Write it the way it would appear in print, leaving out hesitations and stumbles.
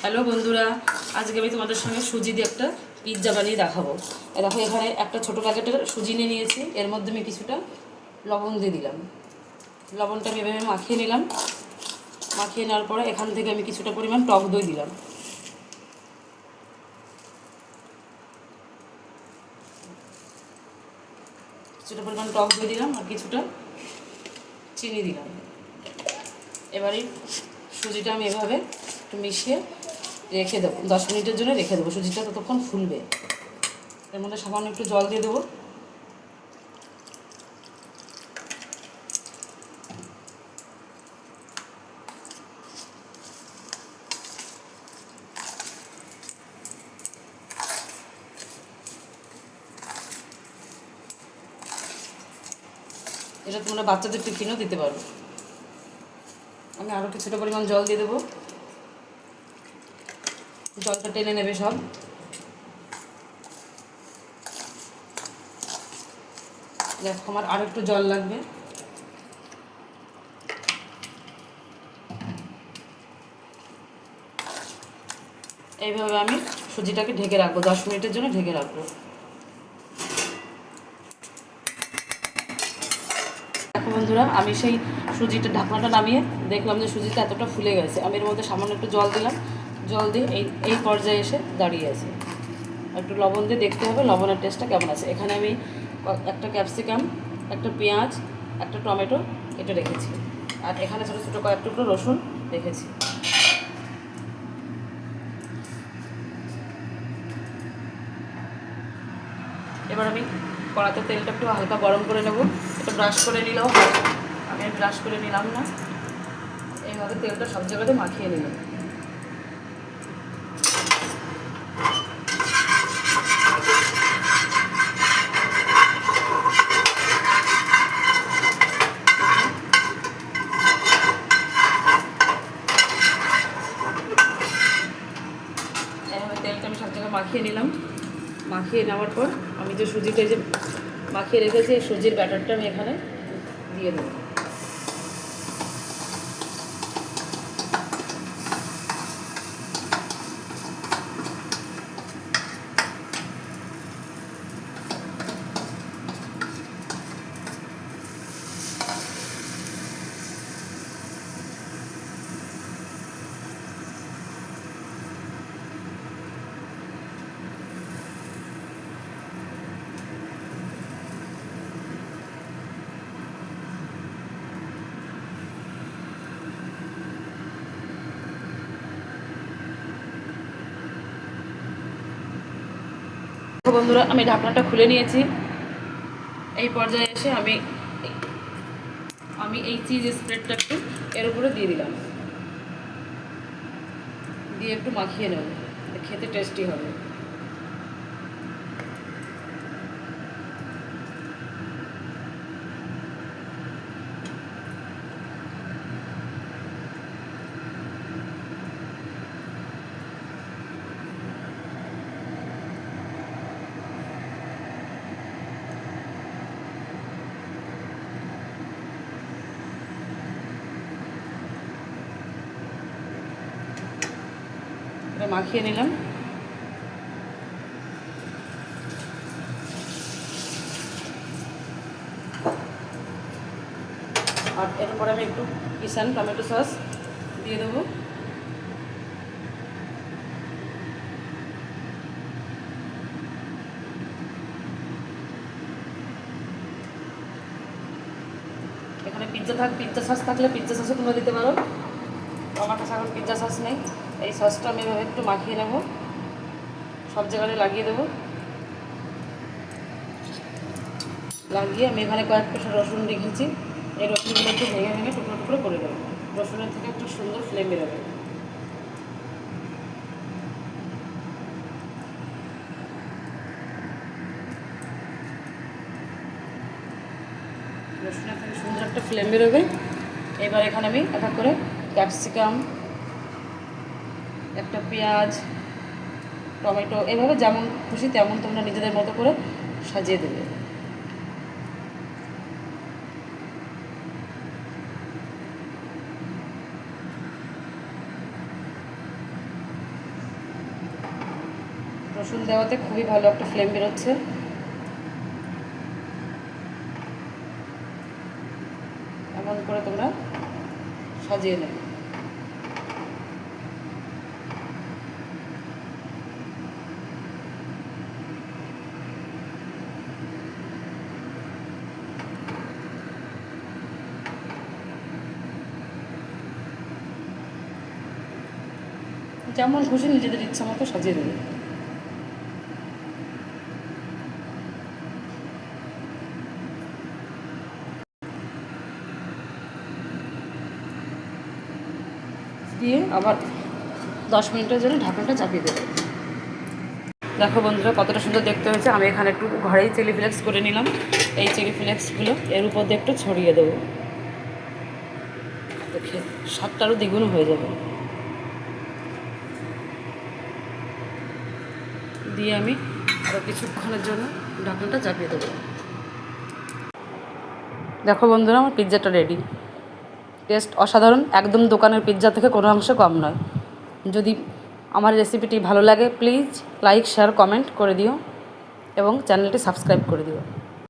Hello বন্ধুরা, আজকে আমি তোমাদের সঙ্গে সুজি দিয়ে একটা পিৎজা বানিয়ে দেখাবো। দেখো, এখানে একটা ছোটো প্যাকেটের সুজি নিয়ে নিয়েছি। এর মধ্যে আমি কিছুটা লবণ দিয়ে দিলাম। লবণটা আমি এভাবে মাখিয়ে নিলাম। মাখিয়ে নেওয়ার পরে এখান থেকে আমি কিছুটা পরিমাণ টক দই দিলাম। কিছুটা পরিমাণ টক দই দিলাম আর কিছুটা চিনি দিলাম। এবারে সুজিটা আমি এভাবে একটু মিশিয়ে রেখে দেবো, 10 মিনিটের জন্য রেখে দেবো। সুজিটা ততক্ষণ ফুলবে। এর মধ্যে সামান্য একটু জল দিয়ে দেবো। এটা তোমরা বাচ্চাদের টিফিনও দিতে পারো। আমি আরও কিছুটা পরিমাণ জল দিয়ে দেবো। জলটা টেনে নেবে সব। দেখো, আমার আরও একটু জল লাগবে। এইভাবে আমি সুজিটাকে ঢেকে রাখবো, 10 মিনিটের জন্য ঢেকে রাখবো। দেখো বন্ধুরা, আমি সেই সুজিটা ঢাকনাটা নামিয়ে দেখলাম যে সুজিটা এতটা ফুলে গেছে। আমি এর মধ্যে সামান্য একটু জল দিলাম। জল দিয়ে এই পর্যায়ে এসে দাঁড়িয়ে আছে। একটু লবণ দিয়ে দেখতে হবে লবণের টেস্টটা কেমন আছে। এখানে আমি একটা ক্যাপসিকাম, একটা পেঁয়াজ, একটা টমেটো এটা রেখেছি। আর এখানে ছোটো ছোটো কয়েক টুকরো রসুন রেখেছি। এবার আমি কড়াতে তেলটা একটু হালকা গরম করে নেব। একটু ব্রাশ করে নিলেও হয়, আমি ব্রাশ করে নিলাম না। এইভাবে তেলটা সব জায়গাতে মাখিয়ে নিলাম। এইভাবে তেলটা আমি সব জায়গায় মাখিয়ে নিলাম। মাখিয়ে নেওয়ার পর আমি যে সুজিটা যে মাখিয়ে রেখেছি, এই সুজির ব্যাটারটা আমি এখানে দিয়ে দেবো। বন্ধুরা, আমি ঢাকনাটা খুলে নিয়েছি। এই পর্যায়ে এসে আমি আমি এই চিজ স্প্রেডটা একটু এর উপরে দিয়ে দিলাম। দিয়ে একটু মাখিয়ে নেব, খেতে টেস্টি হবে। এটা মাখিয়ে নিলাম। আর এরপরে আমি একটু কিষান টমেটো সস দিয়ে দেবো। এখানে পিৎজা সস থাকলে পিৎজা সসও তোমরা দিতে পারো। আমার কাছে এখন পিৎজা সস নেই। এই সসটা আমি এভাবে একটু মাখিয়ে নেব, সব জায়গায় লাগিয়ে দেবো। লাগিয়ে আমি এখানে কয়েক কোষা রসুন রেখেছি। এই রসুনগুলো একটু ভেঙে ভেঙে টুকরো টুকরো করে দেবো। রসুনের থেকে একটু সুন্দর ফ্লেম বেরোবে। রসুনের থেকে সুন্দর একটা ফ্লেম বেরোবে। এবার এখানে আমি এক এক করে ক্যাপসিকাম, একটা পেঁয়াজ, টমেটো এভাবে যেমন খুশি তেমন তোমরা নিজেদের মতো করে সাজিয়ে দেবে। রসুন দেওয়াতে খুবই ভালো একটা ফ্লেম বেরোচ্ছে। এমন করে তোমরা সাজিয়ে নেবে। যেমন খুশি নিজেদের ইচ্ছা মতো সাজিয়ে দেবে। দিয়ে আবার 10 মিনিটের জন্য ঢাকনাটা চাপিয়ে দেবে। দেখো বন্ধুরা কতটা সুন্দর দেখতে হয়েছে। আমি এখানে একটু ঘরেই চিলি ফ্লেক্স করে নিলাম। এই চিলি ফ্লেক্সগুলো এর উপর দিয়ে একটু ছড়িয়ে দেবো, দেখে স্বাদটা আরও দ্বিগুণ হয়ে যাবে। দিয়ে আমি আরও কিছুক্ষণের জন্য ঢাকনাটা চাপিয়ে দেবো। দেখো বন্ধুরা আমার পিৎজাটা রেডি। টেস্ট অসাধারণ, একদম দোকানের পিৎজা থেকে কোনো অংশে কম নয়। যদি আমার রেসিপিটি ভালো লাগে প্লিজ লাইক শেয়ার কমেন্ট করে দিও এবং চ্যানেলটি সাবস্ক্রাইব করে দিও।